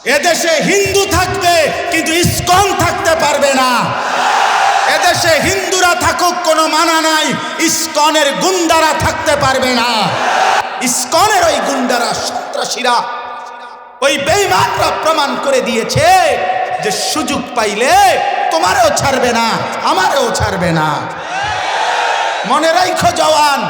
এদেশে হিন্দু থাকবে কিন্তু ইসকন থাকতে পারবে না। এদেশে হিন্দুরা থাকুক কোনো মানা নাই, ইসকনের গুন্ডারা থাকতে পারবে না। ইসকনের ওই গুন্ডারা, সন্ত্রাসীরা, ওই বেঈমানরা প্রমাণ করে দিয়েছে যে সুযোগ পাইলে তোমারও ছাড়বে না, আমারও ছাড়বে না। মনে রাখো জওয়ান,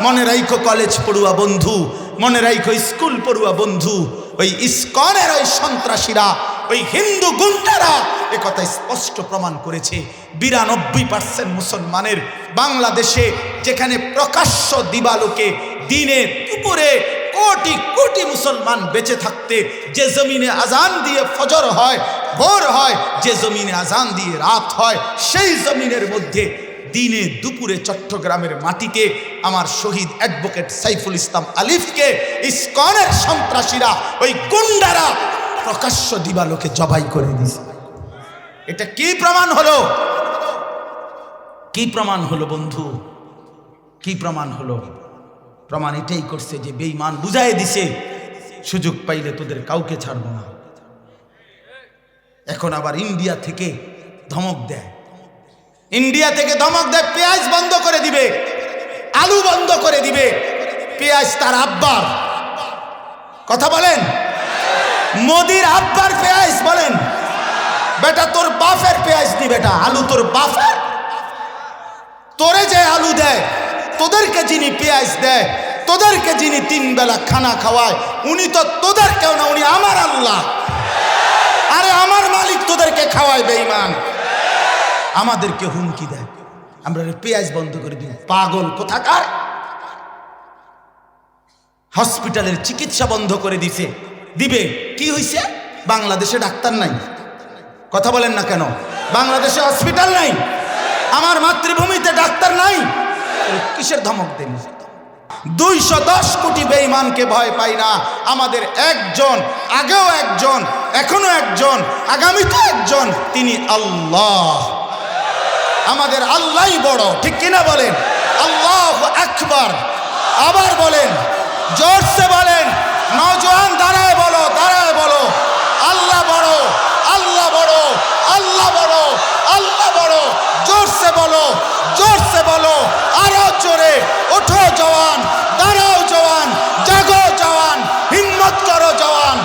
মনে রাখো কলেজ পড়ুয়া বন্ধু, মনে রাখো স্কুল পড়ুয়া বন্ধু, ওই ইসকনের ওই সন্ত্রাসীরা, ওই হিন্দু গুন্ডারা একথা স্পষ্ট প্রমাণ করেছে 92% মুসলমানের বাংলাদেশে, যেখানে প্রকাশ্য দিবালোকে দিনে দুপুরে কোটি কোটি মুসলমান বেঁচে থাকতে যে জমিনে আজান দিয়ে ফজর হয়, ভোর হয়, যে জমিনে আজান দিয়ে রাত হয়, সেই জমিনের মধ্যে দিনে দুপুরে চট্টগ্রামের মাটিতে আমার শহীদ অ্যাডভোকেট সাইফুল ইসলাম আলিফকে ইসকনের সন্ত্রাসীরা, ওই গুন্ডারা প্রকাশ্য দিবালোকে জবাই করে দিয়েছে। এটা কি প্রমাণ হলো? কি প্রমাণ হলো বন্ধু? কি প্রমাণ হলো? প্রমাণ এটাই করছে যে বেঈমান বুঝাই দিছে সুযোগ পাইলে তোদের কাউকে ছাড়বো না। এখন আবার ইন্ডিয়া থেকে ধমক দেয়, ইন্ডিয়া থেকে ধমক দেয় পেঁয়াজ বন্ধ করে দিবে, আলু বন্ধ করে দিবে। পেঁয়াজ তার আব্বার, কথা বলেন, মোদির আব্বার পেঁয়াজ বলেন। বেটা তোর বাপের পেঁয়াজ দি বেটা, আলু তোর বাপের। তোরে যে আলু দেয়, তোদেরকে যিনি পেঁয়াজ দেয়, তোদেরকে যিনি 3 বেলা খানা খাওয়ায়, উনি তো তোদের কেউ না, উনি আমার আল্লাহ। আরে আমার মালিক তোদেরকে খাওয়ায় বেঈমান, আমাদেরকে হুমকি দেয় আমরা পেঁয়াজ বন্ধ করে দিই। পাগল কোথাকার! হসপিটালের চিকিৎসা বন্ধ করে দিছে, দিবে কি হইছে? বাংলাদেশে ডাক্তার নাই, কথা বলেন না কেন? বাংলাদেশে হসপিটাল নাই, আমার মাতৃভূমিতে ডাক্তার নাই, কিসের ধমক দেন? 210 কোটি বেঈমানকে ভয় পাই না। আমাদের একজন, আগেও একজন, এখনো একজন, আগামীতে একজন, তিনি আল্লাহ। আমাদের আল্লাহই বড়, ঠিক কিনা বলেন? আল্লাহু আকবার। আবার বলেন, জোরসে বলেন, নওজোয়ান দাঁড়ায় বলো, দাঁড়ায় বলো, আল্লাহ বড়, আল্লাহ বড়, আল্লাহ বড়, আল্লাহ বড়। জোরসে বলো, জোরসে বলো, আরো জোরে। ওঠো জওয়ান, দাঁড়াও জওয়ান, জাগো জওয়ান, হিম্মত করো জওয়ান।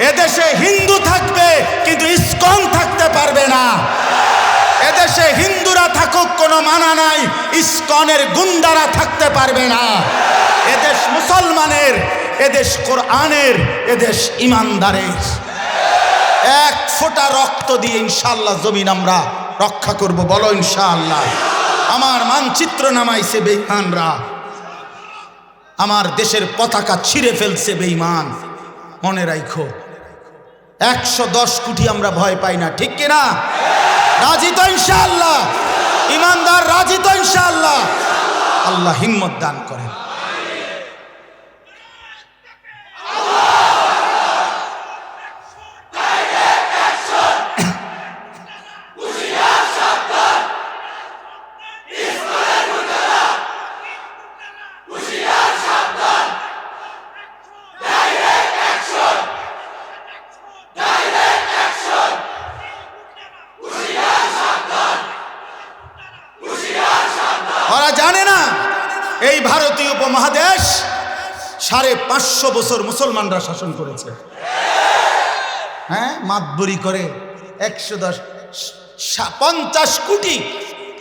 এদেশে হিন্দু থাকবে কিন্তু ইসকন থাকতে পারবে না। এদেশে হিন্দুরা থাকুক কোনো মানা নাই, ইসকনের গুন্ডারা থাকতে পারবে না। এদেশ মুসলমানের, এদেশ কোরআনের, এদেশ ইমানদারের। এক ফোঁটা রক্ত দিয়ে ইনশাআল্লাহ জমিন আমরা রক্ষা করব, বলো ইনশাআল্লাহ। আমার মানচিত্র নামাইছে বেঈমানরা, আমার দেশের পতাকা ছিঁড়ে ফেলছে বেঈমান। মনে রাখো, 110 কোটি আমরা ভয় পাই না, ঠিক কিনা? রাজি তো ইনশাআল্লাহ? ইমানদার রাজি তো ইনশাআল্লাহ? আল্লাহ হিম্মত দান করেন। ওরা জানে না এই ভারতীয় উপমহাদেশ 550 বছর মুসলমানরা শাসন করেছে। হ্যাঁ, মাতবরি করে 110 50 কোটি,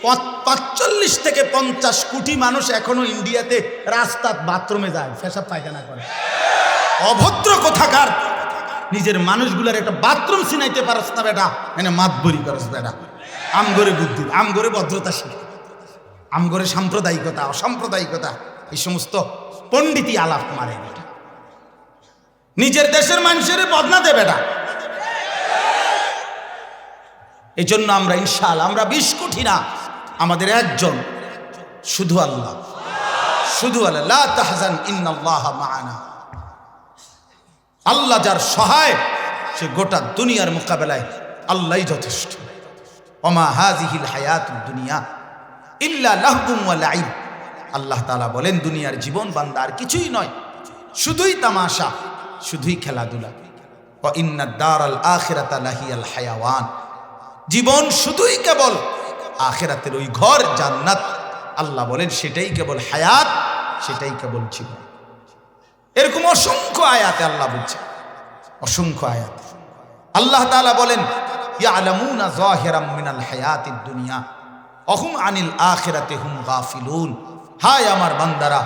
45 থেকে 50 কোটি মানুষ এখনো ইন্ডিয়াতে রাস্তার বাথরুমে যায়, পেশাব পায়খানা করে। অভদ্র কোথাকার! নিজের মানুষগুলার একটা বাথরুম চিনাইতে পারস না বেটা, এনে মাতবরি করস বেটা। আমগরে বুদ্ধি, আমগরে ভদ্রতা শিখে, আমগরে সাম্প্রদায়িকতা, অসাম্প্রদায়িকতা, এই সমস্ত পণ্ডিতি আলাপ মারে বেটা। নিজের দেশের মানুষের বদনা দেবে বেটা। এই জন্য আমরা ইনশাআল্লাহ, আমরা 20 কোটি না, আমাদের একজন, শুধু আল্লাহ, শুধু আল্লাহ। লা তাহজান ইন্নাল্লাহা মা'ানা। আল্লাহ যার সহায়, সে গোটা দুনিয়ার মোকাবেলায় আল্লাহই যথেষ্ট। ওমা হাযিহিল হায়াতুদ দুনিয়া ইল্লা লাহবুম ওয়া লাইব। আল্লাহ তাআলা বলেন দুনিয়ার জীবন বান্দা আর কিছুই নয়, শুধুই তামাশা, শুধুই খেলাধুলা। ওয়া ইন্নাদ দারাল আখিরাতা লাহিয়াল হায়াওয়ান, জীবন শুধুই কেবল আখিরাতের ওই ঘর জান্নাত, আল্লাহ বলেন সেটাই কেবল হায়াত, সেটাই কেবল জীবন। এরকম অসংখ্য আয়াতে আল্লাহ বলছেন, অসংখ্য আয়াত। আল্লাহ তাআলা বলেন ইয়ালামুনা যাহিরাম মিনাল হায়াতিদ দুনিয়া ওয়া হুম আনিল আখিরাতি হুম গাফিলুন। হায় আমার বান্দারা,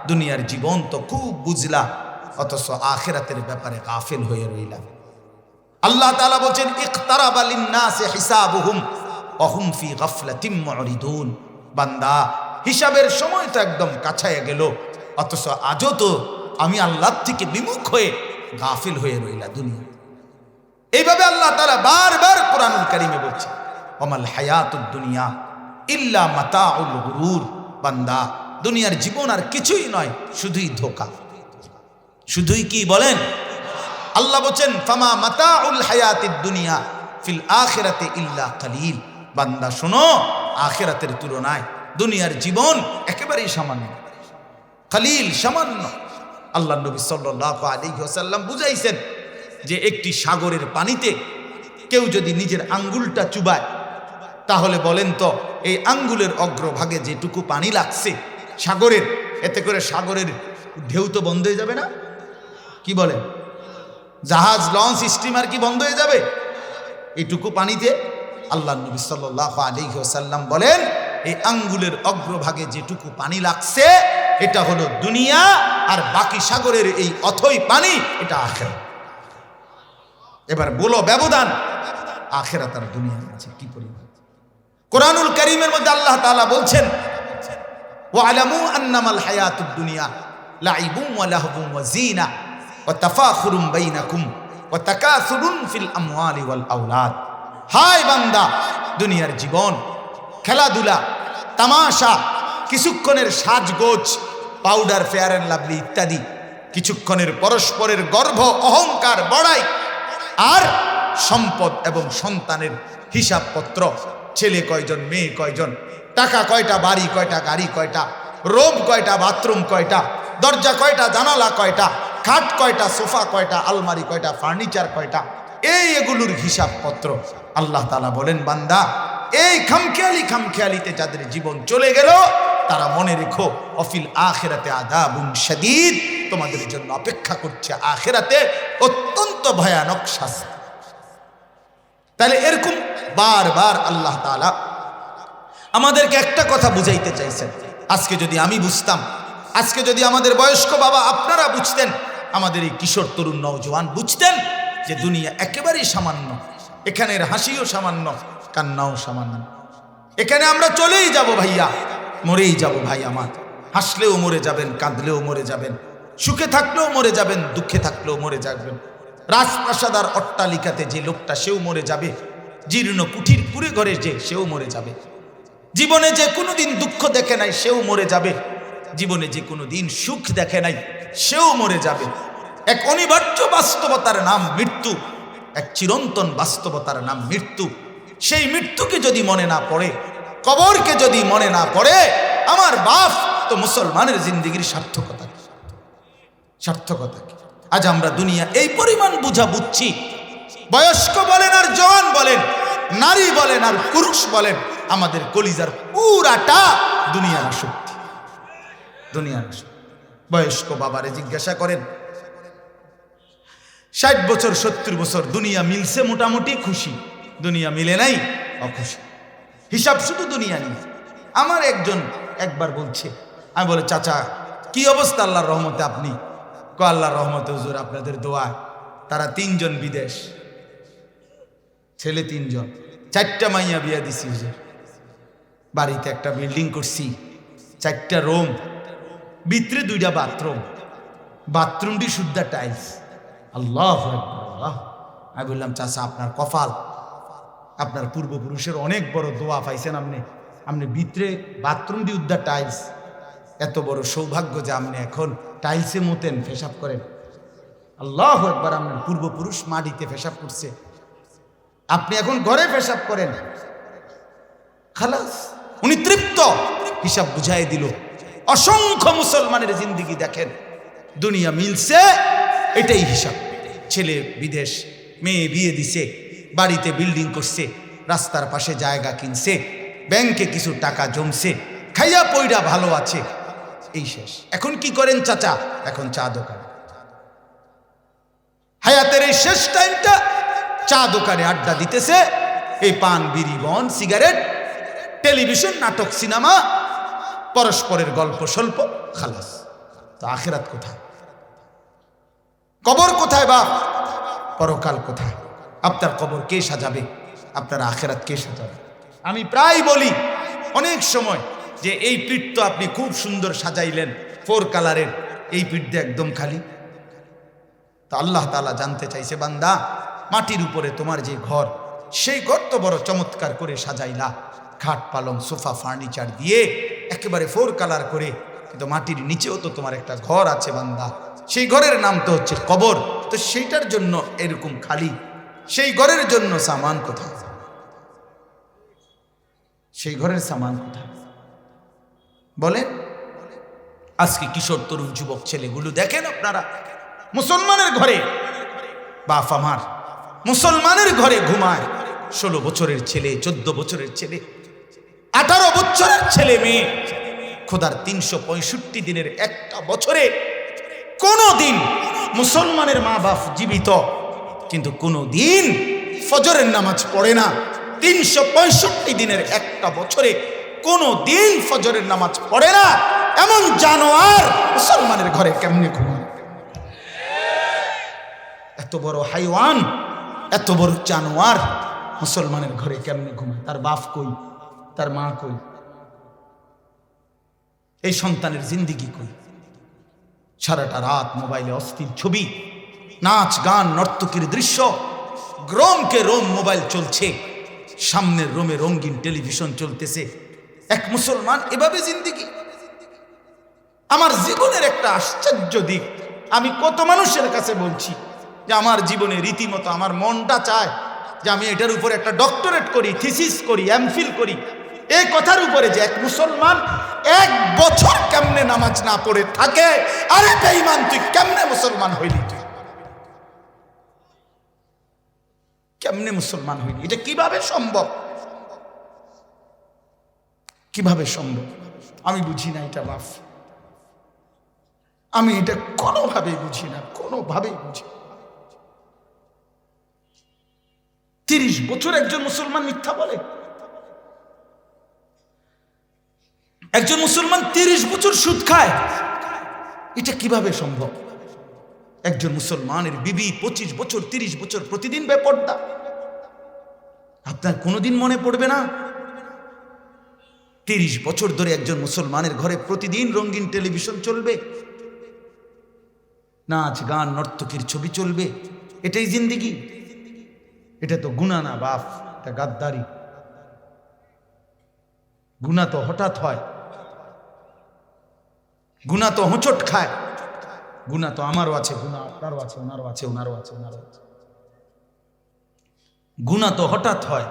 দুনিয়ার জীবন তো খুব বুঝলা, অথচ আখিরাতের ব্যাপারে গাফিল হয়ে রইলা। আল্লাহ তাআলা বলেন ইকতারাবা লিন-নাসি হিসাবুহুম ওয়া হুম ফি গাফলাতিম মুরিদুন। বান্দা, হিসাবের সময় তো একদম কাছায় গেল, অথচ আজও তো আমি আল্লাহর থেকে বিমুখ হয়ে গাফিল হয়ে রইলা দুনিয়া। এইভাবে আল্লাহ তাআলা বারবার কোরআনুল কারীমে বলছে ওয়ামাল হায়াতুদ দুনিয়া ইল্লা মাতাউল গুরুর। বান্দা, দুনিয়ার জীবন আর কিছুই নয়, শুধুই ধোঁকা, শুধুই কি বলেন? আল্লাহ বলেন ফামা মাতাউল হায়াতিদ দুনিয়া ফিল আখিরাতি ইল্লা কালিল। বান্দা শোনো, আখিরাতের তুলনায় দুনিয়ার জীবন একেবারেই সামান্য, কালিল, সামান্য। আল্লাহ নবী সাল্লাল্লাহু আলাইহি ওয়াসাল্লাম বুঝাইছেন যে একটি সাগরের পানিতে কেউ যদি নিজের আঙ্গুলটা চুবায়, তাহলে বলেন তো এই আঙ্গুলের অগ্রভাগে যেটুকু পানি লাগছে সাগরের, এতে করে সাগরের ঢেউ তো বন্ধ হয়ে যাবে না? কি বলেন? জাহাজ, লঞ্চ, স্টিমার কি বন্ধ হয়ে যাবে এইটুকু পানিতে? আল্লাহ নবী সাল্লাল্লাহু আলাইহি ওয়াসাল্লাম বলেন এই আঙ্গুলের অগ্রভাগে যেটুকু পানি লাগছে এটা হলো দুনিয়া, আর বাকি সাগরের এই অথই পানি এটা আখিরাত। এবার বলো ব্যবধান আখিরাত আর দুনিয়ার মাঝে কি পরিমাণ? কোরআনুল কারীমের মধ্যে আল্লাহ তাআলা বলছেন ওয়ালামু আন্নামাল হায়াতুদ দুনিয়া লাইবুন ওয়া লাহবুন ওয়া যিনা ওয়া তাফাখুরুম বাইনাকুম ওয়া তাকাসুরুন ফিল আমওয়ালি ওয়াল আওলাদ। হায় বান্দা, দুনিয়ার জীবন খেলাধুলা, তামাশা, কিছুক্ষণের সাজগোজ, পাউডার, ফেয়ার অ্যান্ড লাভলি ইত্যাদি, কিছুক্ষণের পরস্পরের গর্ব, অহংকার, বড়াই, আর সম্পদ এবং সন্তানের হিসাবপত্র, ছেলে কয়জন, মেয়ে কয়জন, টাকা কয়টা, বাড়ি কয়টা, গাড়ি কয়টা, রোব কয়টা, বাথরুম কয়টা, দরজা কয়টা, জানালা কয়টা, খাট কয়টা, সোফা কয়টা, আলমারি কয়টা, ফার্নিচার কয়টা, এগুলোর হিসাবপত্র। আল্লাহ তাআলা বলেন বান্দা, এই খামখেয়ালিতে যাদের জীবন চলে গেল তারা মনে রেখো অফিল আখিরাতে আযাবুন শাদীদ, তোমাদের জন্য অপেক্ষা করছে আখিরাতে অত্যন্ত ভয়ানক শাস্তি। তাহলে এরকম বারবার আল্লাহ তাআলা আমাদেরকে একটা কথা বুঝাইতে চাইছেন। আজকে যদি আমি বুঝতাম, আজকে যদি আমাদের বয়স্ক বাবা আপনারা বুঝতেন, আমাদের এই কিশোর তরুণ নওজোয়ান বুঝতেন যে দুনিয়া একেবারেই সামান্য, এখানের হাসিও সামান্য, কান্নাও সামান্য, এখানে আমরা চলেই যাব ভাইয়া, মরেই যাব ভাই আমার। হাসলেও মরে যাবেন, কাঁদলেও মরে যাবেন, সুখে থাকলেও মরে যাবেন, দুঃখে থাকলেও মরে যাবেন। রাজপ্রাসাদ আর অট্টালিকাতে যে লোকটা সেও মরে যাবে, জীর্ণ কুঠির কুড়ে ঘরে যে সেও মরে যাবে, জীবনে যে কোনোদিন দুঃখ দেখে নাই সেও মরে যাবে, জীবনে যে কোনোদিন সুখ দেখে নাই সেও মরে যাবে। এক অনিবার্য বাস্তবতার নাম মৃত্যু, এক চিরন্তন বাস্তবতার নাম মৃত্যু। সেই মৃত্যুকে যদি মনে না পড়ে, কবরকে যদি মনে না পড়ে, আমার বাপ, তো মুসলমানের জিন্দেগির সার্থকতা কি? সার্থকতা কি? আজ আমরা দুনিয়া এই পরিমাণ বুঝা বুঝছি, বয়স্ক বলেন আর জওয়ান বলেন, নারী বলেন আর পুরুষ বলেন, আমাদের কলিজার পুরাটা দুনিয়ার আসক্তি, দুনিয়ার আসক্তি। বয়স্ক বাবারে জিজ্ঞাসা করেন, 60 বছর 70 বছর দুনিয়া মিলছে মোটামুটি খুশি, দুনিয়া মিলে নাই অখুশি, হিসাব শুধু দুনিয়া নিয়ে। আমার একজন একবার বলছে, আমি বলে চাচা কি অবস্থা আল্লাহর রহমতে? আপনি আল্লাহর রহমতে হুজুর আপনাদের দোয়ায় তারা 3 জন বিদেশ, ছেলে 3 জন, 4টা মাইয়া বিয়া দিছি হুজুর, বাড়িতে একটা বিল্ডিং করছি, 4টা রুম, ভিতরে 2টা বাথরুম, বাথরুমটি শুদ্ধ টাইলস। আল্লাহু আকবার। আমি বললাম চাচা আপনার কপাল, আপনার পূর্বপুরুষের অনেক বড় দোয়া পাইছেন আপনি, আপনি ভিতরে বাথরুম দিয়ে উদ্ধার টাইলস, এত বড় সৌভাগ্য যে আপনি এখন টাইলসে মতেন, পেশাব করেন। আল্লাহু আকবার। আপনার পূর্বপুরুষ মাটিতে পেশাব করছে, আপনি এখন ঘরে পেশাব করেন, খালাস। উনি তৃপ্ত, হিসাব বুঝাই দিল। অসংখ্য মুসলমানের জিন্দেগি দেখেন, দুনিয়া মিলছে এটাই হিসাব। ছেলে বিদেশ, মেয়ে বিয়ে দিছে, বাড়িতে বিল্ডিং করছে, রাস্তার পাশে জায়গা কিনছে, ব্যাংকে কিছু টাকা জমছে, খাইয়া পয়রা ভালো আছে, এই শেষ। এখন কি করেন চাচা? এখন চা দোকান। হায়াতের এই শেষ টাইমটা চা দোকানে আড্ডা দিতেছে, এই পান বিড়ি বন সিগারেট, টেলিভিশন, নাটক, সিনেমা, পরস্পরের গল্প স্বল্প, খালাস। তো আখিরাত কোথায়? কবর কোথায় বাপ? পরকাল কোথায়? আপনার কবর কে সাজাবে? আপনার আখিরাত কে সাজাবে? আমি প্রায় বলি অনেক সময় যে এই পিঠ তো আপনি খুব সুন্দর সাজাইলেন, 4 কালারের, এই পিঠ দিয়ে একদম খালি। তো আল্লাহ তাআলা জানতে চাইছে, বান্দা মাটির উপরে তোমার যে ঘর, সেই ঘর তো বড় চমৎকার করে সাজাইলা, খাট পালং সোফা ফার্নিচার দিয়ে একেবারে 4 কালার করে, কিন্তু মাটির নিচেও তো তোমার একটা ঘর আছে বান্দা, সেই ঘরের নাম তো হচ্ছে কবর। তো সেইটার জন্য এরকম খালি, সেই ঘরের জন্য সামান কোথায়? সেই ঘরের সামান কোথায় বলেন? আজকে কিশোর তরুণ যুবক ছেলেগুলো দেখেন আপনারা, মুসলমানের ঘরে, বাপ আমার মুসলমানের ঘরে ঘুমায়, 16 বছরের ছেলে, 14 বছরের ছেলে, 18 বছরের ছেলে মেয়ে। খোদার 365 দিনের একটা বছরে কোনো দিন মুসলমানের মা বাপ জীবিত, কিন্তু কোনো দিন ফজরের নামাজ পড়ে না। 365 দিনের একটা বছরে কোনো দিন ফজরের নামাজ পড়ে না, এমন জানোয়ার মুসলমানের ঘরে কেমনে ঘুমায়? এত বড় হাইওয়ান, এত বড় জানোয়ার মুসলমানের ঘরে কেমনে ঘুমায়? তার বাপ কই? তার মা কই? এই সন্তানের জিন্দিগি কই? সারাটা রাত মোবাইলে অস্থির ছবি, নাচ গান, নর্তকীর দৃশ্য, রোমকে রোম মোবাইল চলছে, সামনের রোমে রঙিন টেলিভিশন চলতেছে। এক মুসলমান এভাবে জিন্দিগি। আমার জীবনের একটা আশ্চর্য দিক, আমি কত মানুষের কাছে বলছি যে আমার জীবনে রীতিমতো আমার মনটা চায় যে আমি এটার উপর একটা ডক্টরেট করি, থিসিস করি, এমফিল করি, এই কথার উপরে যে এক মুসলমান 1 বছর কেমনে নামাজ না পড়ে থাকে। আরে বেঈমান, তুই কেমনে মুসলমান হইলি? তুই কেমনে মুসলমান হইলি? এটা কিভাবে সম্ভব? কিভাবে সম্ভব? আমি বুঝি না এটা বাপ, আমি এটা কোনোভাবেই বুঝি না, কোনোভাবেই বুঝি। 30 বছর একজন মুসলমান মিথ্যা বলে? একজন মুসলমান 30 বছর সুদ খায়? এটা কিভাবে সম্ভব? একজন মুসলমানের বিবি 25 বছর 30 বছর প্রতিদিন বেপর্দা। আপনার কোনোদিন মনে পড়বে না 30 বছর ধরে একজন মুসলমানের ঘরে প্রতিদিন রঙিন টেলিভিশন চলবে, নাচ গান নর্তকীর ছবি চলবে? এটাই জিন্দিগি? এটা তো গুনাহ না বাপ, এটা গাদ্দারি। গুনাহ তো হঠাৎ হয়, গুনাহ তো হোঁচট খায়, গুনাহ তো আমারও আছে, গুনাহ আপনারও আছে, ওনারও আছে, ওনারও আছে, ওনারও আছে। গুনাহ তো হঠাৎ হয়,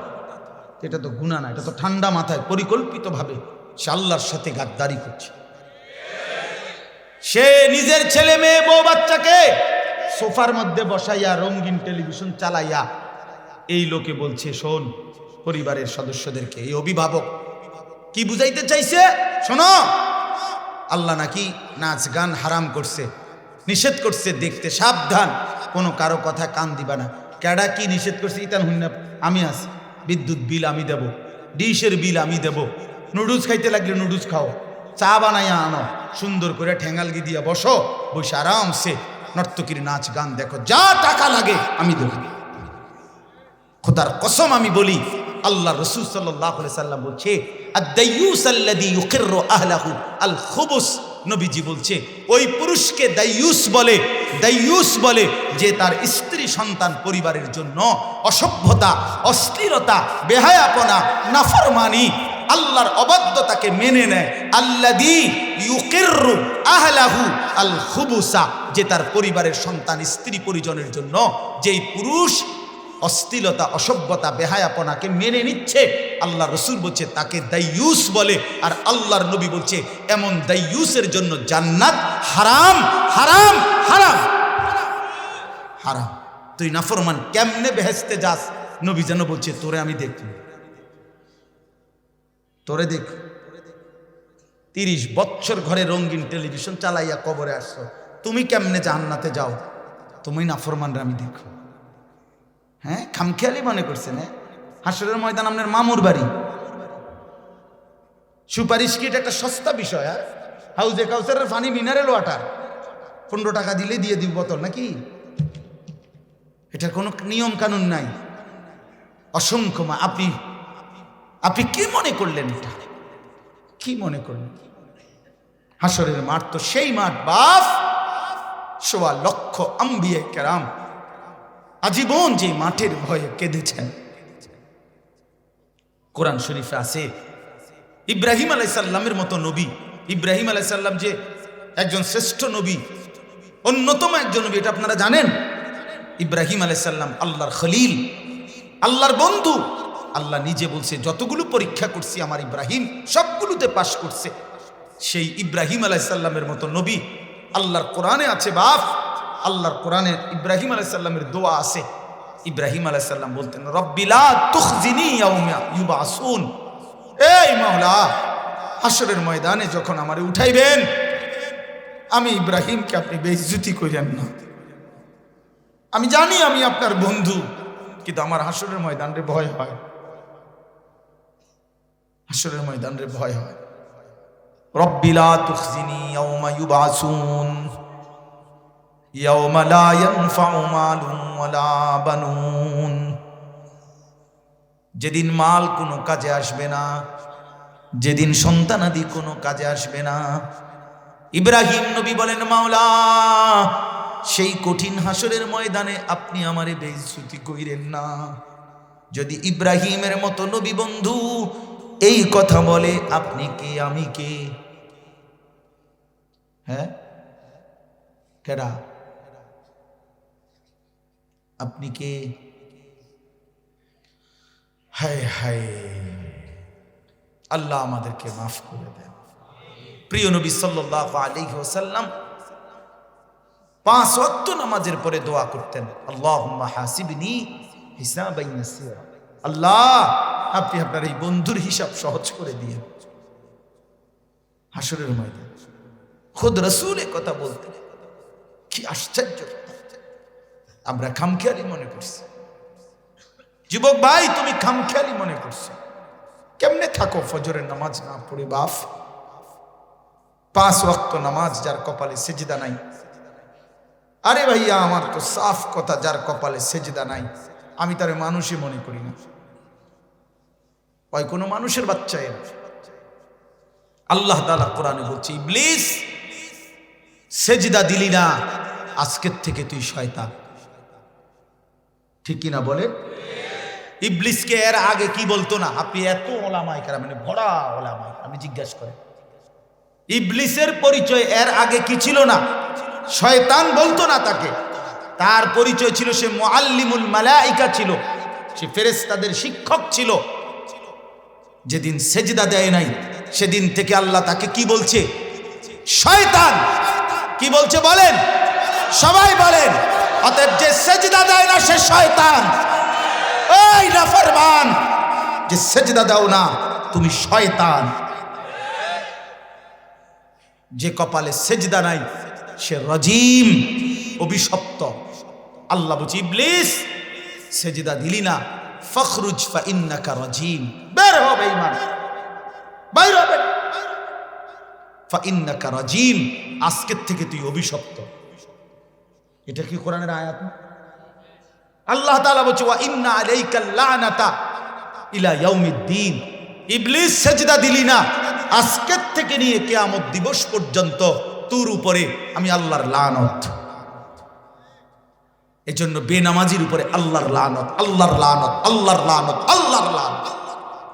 এটা তো গুনাহ না, এটা তো ঠান্ডা মাথায় পরিকল্পিতভাবে সে আল্লাহর সাথে গাদ্দারি করছে। সে নিজের ছেলে মেয়ে বউ বাচ্চাকে সোফার মধ্যে বসাইয়া রঙিন টেলিভিশন চালাইয়া এই লোকে বলছে, শোন, পরিবারের সদস্যদেরকে, এই অভিভাবক কি বুঝাইতে চাইছে? শোনো, আল্লাহ নাকি নাচ গান হারাম করছে, নিষেধ করছে দেখতে, সাবধান, কোনো কারো কথা কান দিবা না। কেডা কি নিষেধ করছে? ইতান হুন্না আমি আছি, বিদ্যুৎ বিল আমি দেব, ডিশের বিল আমি দেব, নুডলস খাইতে লাগলে নুডলস খাও, চা বানাইয়া আনো, সুন্দর করে ঠেঙ্গালগি দিয়া বসো, বসে আরামসে নর্তকীর নাচ গান দেখো, যা টাকা লাগে আমি দেব। খোদার কসম আমি বলি, আল্লাহ রাসূল সাল্লাল্লাহু আলাইহি সাল্লাম বলছে, আদ-দাইয়ুস আল্লাযী ইউকিররু আহলাহু আল খুবুস। নবীজি বলছে, ওই পুরুষকে দাইয়ুস বলে, দাইয়ুস বলে যে তার স্ত্রী সন্তান পরিবারের জন্য অসভ্যতা, অশ্লীলতা, বেহায়াপনা, নাফরমানি, আল্লাহর অবাধ্যতাকে মেনে নেয়। আল্লাযী ইউকিররু আহলাহু আল খুবুসা, যে তার পরিবারের সন্তান স্ত্রী পরিজনের জন্য, যেই পুরুষ অশ্লীলতা, অসভ্যতা, বেহায়াপনাকে মেনে নিচ্ছে, আল্লাহ রসুল বলছে তাকে দাইয়ুস বলে। আর আল্লাহর নবী বলছে এমন দাইয়ুসের জন্য জান্নাত হারাম হারাম হারাম হারাম। তুই নাফরমান কেমনে বেহেশতে যাস? নবী যেন বলছে তোরে আমি দেখি, তোরে দেখ। 30 বছর ঘরে রঙিন টেলিভিশন চালাইয়া কবরে আসছো, তুমি কেমনে জান্নাতে যাও? তুমি নাফরমানরা আমি দেখো। হ্যাঁ, খামখেয়ালি মনে করছেন? হ্যাঁ, হাসরের ময়দান আপনার মামুর বাড়ি। সুপারিশ কিট একটা সস্তা বিষয়। হাউজে কাউসারের পানি মিনারেল ওয়াটার 15 টাকা দিলে দিয়ে দিব বোতল, নাকি? এটার কোনো নিয়ম কানুন নাই। অসংখ্য মা, আপনি কি মনে করলেন? এটা কি মনে করলেন? হাসরের মাঠ তো সেই মাঠ বাপ, 1.25 লক্ষ আম্বিয়ে কেরাম আজীবন যে মাঠের ভয়ে কেঁদেছেন। কোরআন শরীফে আছে ইব্রাহিম আলাইহিস সালামের মতো নবী। ইব্রাহিম আলাইহিস সালাম যে একজন শ্রেষ্ঠ নবী, অন্যতম একজন নবী, এটা আপনারা জানেন। ইব্রাহিম আলাইহিস সালাম আল্লাহর খলিল, আল্লাহর বন্ধু। আল্লাহ নিজে বলছে যতগুলো পরীক্ষা করছি আমার ইব্রাহিম সবগুলোতে পাশ করছে। সেই ইব্রাহিম আলাইহিস সালামের মতো নবী আল্লাহর কোরআনে আছে বাপ। আল্লাহর কোরআনে ইব্রাহিম আলাইহিস সালামের দোয়া আছে। ইব্রাহিম আলাইহিস সালাম বলতেন রব্বি লা তুখজিনি ইয়াউমা ইউবাসুন, এই মাওলা হাসরের ময়দানে যখন আমারে উঠাইবেন, আমি ইব্রাহিমকে আপনি বেইজ্জতি করেন না। আমি জানি আমি আপনার বন্ধু, কিন্তু আমার হাসরের ময়দান রে ভয় হয়, হাসরের ময়দান রে ভয় হয়। রব্বি লা তুখজিনি ইয়াউমা ইউবাসুন ইয়াউমা লা ইয়ানফাউ মালুন ওয়ালা বানুন, যেদিন মাল কোনো কাজে আসবে না, যেদিন সন্তানাদি কোনো কাজে আসবে না। ইব্রাহিম নবী বলেন মাওলা সেই কঠিন হাসরের ময়দানে আপনি আমারে বেইজ্জতি কইরেন না। যদি ইব্রাহিমের মতো নবী বন্ধু এই কথা বলে, আপনি কে আমি কে? হ্যাঁ, কেডা? আপনি কে? হায় হায়, আল্লাহ আমাদেরকে মাফ করে দেন। প্রিয় নবী সাল্লাল্লাহু আলাইহি ওয়াসাল্লাম 5 ওয়াক্ত নামাজের পরে দোয়া করতেন, আল্লাহুম্মা হাসিবনি হিসাবান ইয়াসীরা। আল্লাহ আপনি আপনার এই বন্ধুর হিসাব সহজ করে দিয়ে হাসরের ময়দান। খুদ রাসূল এ কথা বলতেন, কি আশ্চর্য! আমরা খামখেয়ালি মনে করছি। যুবক ভাই, তুমি খামখেয়ালি মনে করছো। কেমনে থাকো ফজরের নামাজ না পড়ে বাপ? 5 ওয়াক্ত নামাজ যার কপালে সেজদা নাই। আরে ভাইয়া, আমার তো সাফ কথা, যার কপালে সেজদা নাই আমি তারে মানুষই মনে করি না। ওই কোনো মানুষের বাচ্চা এর। আল্লাহ তাআলা কোরআনে বলছে ইবলিস সেজদা দিলি না, আজকের থেকে তুই শয়তান। ঠিক কিনা বলে? ইবলিসকে এর আগে কি বলতো না? আপনি এত ওলামায়ে কেরাম, মানে বড় ওলামায়ে, আমি জিজ্ঞাসা করি ইবলিসের পরিচয় এর আগে কি ছিল না? শয়তান বলতো না তাকে। তার পরিচয় ছিল সে মুআল্লিমুল মালাইকা ছিল, সে ফেরেশতাদের শিক্ষক ছিল। যেদিন সেজদা দেয় নাই সেদিন থেকে আল্লাহ তাকে কি বলছে? শয়তান। কি বলছে বলেন? সবাই বলেন। অতএব যে সেজদা দেয় না সে শয়তান। এই নাফরমান, যে সেজদা দাও না তুমি শয়তান। যে কপালে সেজদা নাই সে রাজিম, অভিশপ্ত। আল্লাহ বলছে ইবলিস সেজদা দিলি না, ফখরুজ ফা ইন্নাকা রাজিম, বের হ বেঈমান, বাইর হবে। ফা ইন্নাকা রাজিম, আজকের থেকে তুই অভিশপ্ত। এটা কি কোরআনের আয়াত না? আল্লাহ তাআলা বলছে ওয়া ইন্না আলাইকাল লানাতা ইলা ইয়াউমিদ্দিন। ইবলিস সেজদা দিলি না, আজকের থেকে নিয়ে কিয়ামত দিবস পর্যন্ত তোর উপরে আমি আল্লাহর লানত। এজন্য বেনামাজির উপরে আল্লাহর লানত, আল্লাহর লানত, আল্লাহর লানত, আল্লাহর লানত।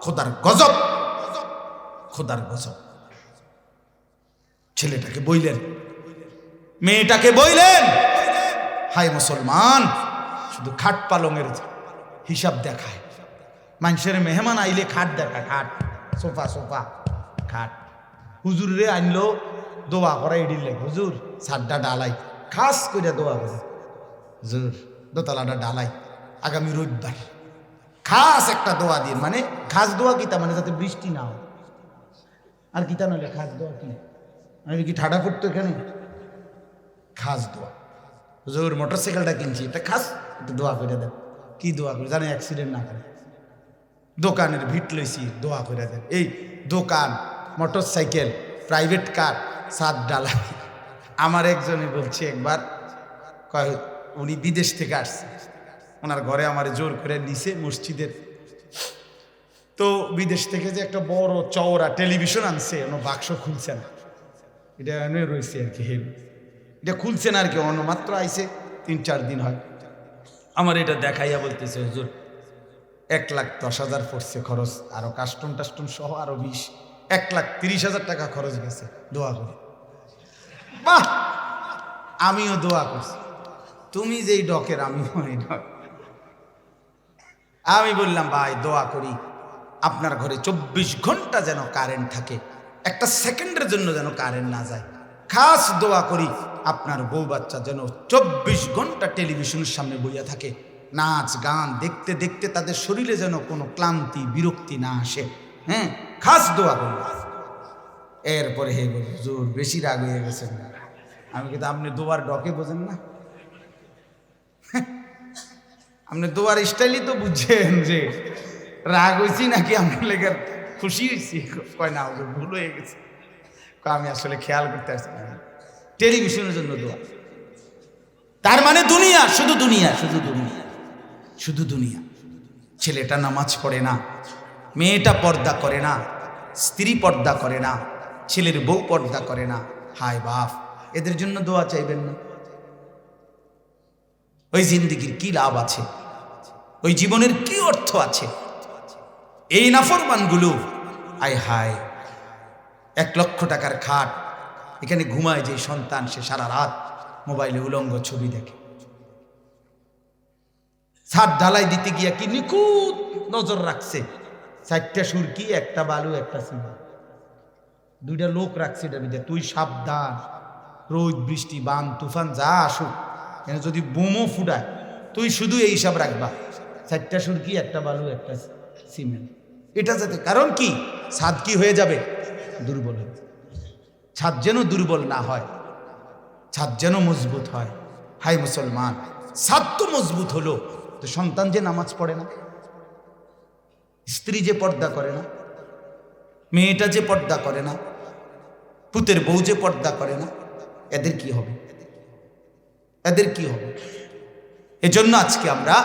খোদার গজব, খোদার গজব। ছেলেটাকে বইলেন, মেয়েটাকে বইলেন, হায় মুসলমান, শুধু খাট পালঙের হিসাব দেখায়। মানুষের মেহমান আইলে খাট দেখায়, খাট, সোফা সোফা খাট। হুজুর রে আনলো দোয়া করা এডিলে, হুজুর ছাদটা ডালাই, খাস করে দোয়া করে হুজুর দোতলাটা ডালাই আগামী রবিবার, খাস একটা দোয়া দিন। মানে খাস দোয়া কিতা, মানে যাতে বৃষ্টি না হয়। আর কিতা নইলে খাস দোয়া কি, আমি কি ঠাডা পড়তো এখানে? খাস দোয়া, হুজুর মোটরসাইকেলটা কিনছি, এটা খাস একটু দোয়া করে দেন। কি দোয়া করে জানে? অ্যাক্সিডেন্ট না করে। দোকানের ভিট লইছি, দোয়া করে দেন। এই দোকান, মোটরসাইকেল, প্রাইভেট কার, ছাদ ডালা। আমার একজনে বলছে একবার, কয় উনি বিদেশ থেকে আসছে, ওনার ঘরে আমার জোর করে নিছে মসজিদের। তো বিদেশ থেকে যে একটা বড় চওড়া টেলিভিশন আনছে, অন্য বাক্স খুলছে না, এটা এনে রয়েছে আর কি, এটা খুলছে না আর কি, অন্য মাত্র আইছে 3-4 দিন হয়। আমার এটা দেখাইয়া বলতেছে, হুজুর 1,10,000 পড়ছে খরচ, আরো কাস্টম টাস্টম সহ আরো 20, 1,30,000 টাকা খরচ গেছে দোয়া করে। বাহ, আমিও দোয়া করছি, তুমি যেই ডকের আমিও এই ডক। আমি বললাম ভাই দোয়া করি আপনার ঘরে 24 ঘন্টা যেন কারেন্ট থাকে, একটা সেকেন্ডের জন্য যেন কারেন্ট না যায়। খাস দোয়া করি আপনার বউ বাচ্চা যেন 24 ঘন্টা টেলিভিশনের সামনে বইয়া থাকে, নাচ গান দেখতে দেখতে তাদের শরীরে যেন কোনো ক্লান্তি বিরক্তি না আসে। হ্যাঁ, খাস দোয়া করি। এরপরে হে বল জোর বেশি রাগ হয়ে গেছেন। আমি কিন্তু আপনি দোয়ার ডকে বোঝেন না, আপনি দোয়ার স্টাইলই তো বুঝছেন যে রাগ হয়েছি নাকি আমার লেগে খুশি হয়েছি। কয় না ভুল হয়ে গেছে, আমি আসলে খেয়াল করতে আসছি না, টেলিভিশনের জন্য দোয়া। তার মানে দুনিয়া, শুধু দুনিয়া, শুধু দুনিয়া, শুধু দুনিয়া। ছেলেটা নামাজ পড়ে না, মেয়েটা পর্দা করে না, স্ত্রী পর্দা করে না, ছেলের বউ পর্দা করে না। হায় বাপ, এদের জন্য দোয়া চাইবেন না? ওই জিন্দেগির কি লাভ আছে? ওই জীবনের কি অর্থ আছে? এই নাফরমানগুলো, আয় হায়, 1 লক্ষ টাকার খাট, এখানে ঘুমায় যে সন্তান, সে সারা রাত মোবাইলে উলঙ্গ ছবি দেখে। ছাদ ঢালাই দিতে গিয়া কি নিখুঁত নজর রাখছে, 4টা সুরকি, একটা বালু, একটা সিমেন্ট, 2টা লোক রাখছে এটার ভিতরে। তুই সাবধান, রোদ বৃষ্টি বান তুফান যা আসুক, এখানে যদি বোমও ফুটায় তুই শুধু এই হিসাব রাখবা, 4টা সুরকি, একটা বালু, একটা সিমেন্ট। এটা যাতে, কারণ কি ছাদ কি হয়ে যাবে? দুর্বল হবে। ছাদ যেন দুর্বল না হয়, ছাদ যেন মজবুত হয়। হাই মুসলমান, ছাদ তো মজবুত হলো, তো সন্তান যে নামাজ পড়ে না, স্ত্রী যে পর্দা করে না, মেয়েটা যে পর্দা করে না, পুতের বউ যে পর্দা করে না, এদের কি হবে? এদের কি হবে? এজন্য আজকে আমরা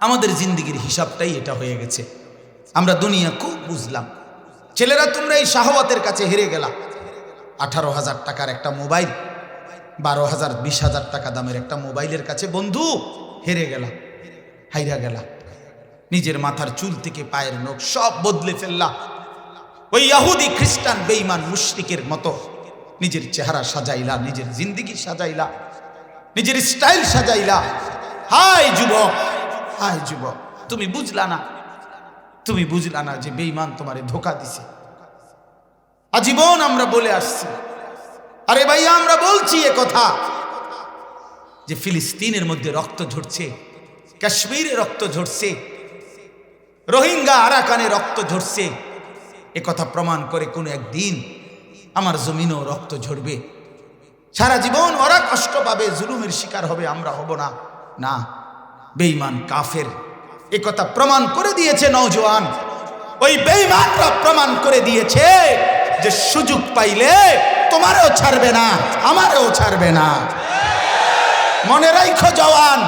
আমাদের জিন্দেগির হিসাবটাই এটা হয়ে গেছে। আমরা দুনিয়া খুব বুঝলাম। ছেলেরা তোমরা এই শাহওয়াতের কাছে হেরে গেলা। 18,000 টাকার একটা মোবাইল, 12,000 20,000 টাকা দামের একটা মোবাইলের কাছে বন্ধু হেরে গেলা, হাইরা গেলা। নিজের মাথার চুল থেকে পায়ের নখ সব বদলে ফেললা। ওই ইহুদি খ্রিস্টান বেঈমান মুশরিকের মতো নিজের চেহারা সাজাইলা, নিজের জিন্দেগি সাজাইলা, নিজের স্টাইল সাজাইলা। হায় যুবক, হায় যুবক, তুমি বুঝলা না, তুমি বুঝলা না যে বেঈমান তোমারে ধোঁকা দিছে। আজীবন আমরা বলে আসছি, আরে ভাইয়া আমরা বলছি এ কথা যে ফিলিস্তিনের মধ্যে রক্ত ঝরছে, কাশ্মীরে রক্ত ঝরছে, রোহিঙ্গা আরাকানে রক্ত ঝরছে। এ কথা প্রমাণ করে কোনো একদিন আমার জমিনেও রক্ত ঝরবে। সারা জীবন ওরা কষ্ট পাবে, জুলুমের শিকার হবে, আমরা হব না। না, বেঈমান কাফের এ কথা প্রমাণ করে দিয়েছে নওজোয়ান। ওই বেঈমানরা প্রমাণ করে দিয়েছে যে সুযোগ পাইলে তোমারও ছাড়বে না, আমারও ছাড়বে না। মনে রাখো জওয়ান,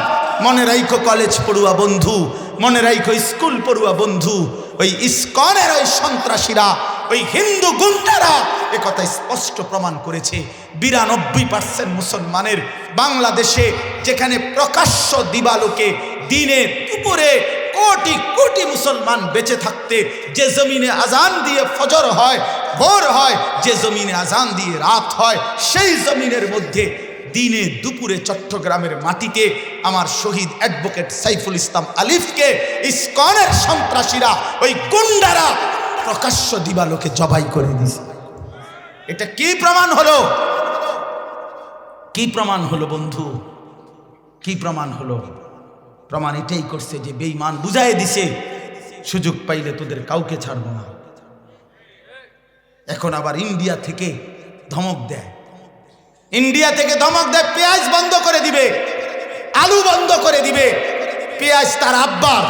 মনে রাখো কলেজ পড়ুয়া বন্ধু, মনে রাখো স্কুল পড়ুয়া বন্ধু, ওই ইসকনের ওই সন্ত্রাসীরা, ওই হিন্দু গুন্ডারা এ কথা স্পষ্ট প্রমাণ করেছে 92% মুসলমানের বাংলাদেশে, যেখানে প্রকাশ্য দিবালোকে দিনে দুপুরে কোটি কোটি মুসলমান বেঁচে থাকতে যে জমিনে আজান দিয়ে ফজর হয়, ভোর হয়, যে জমিনে আজান দিয়ে রাত হয়, সেই জমিনের মধ্যে দিনে দুপুরে চট্টগ্রামের মাটিতে আমার শহীদ অ্যাডভোকেট সাইফুল ইসলাম আলিফকে ইসকনের সন্ত্রাসীরা, ওই গুন্ডারা প্রকাশ্য দিবালোকে জবাই করে দিয়েছে। এটা কি প্রমাণ হলো? কি প্রমাণ হলো বন্ধু? কি প্রমাণ হলো? প্রমাণ এটাই করছে যে বেঈমান বুঝাই দিছে, সুযোগ পাইলে তোদের কাউকে ছাড়বো না। এখন আবার ইন্ডিয়া থেকে ধমক দেয়, ইন্ডিয়া থেকে ধমক দেয় পেঁয়াজ বন্ধ করে দিবে, আলু বন্ধ করে দিবে। পেঁয়াজ তার আব্বার,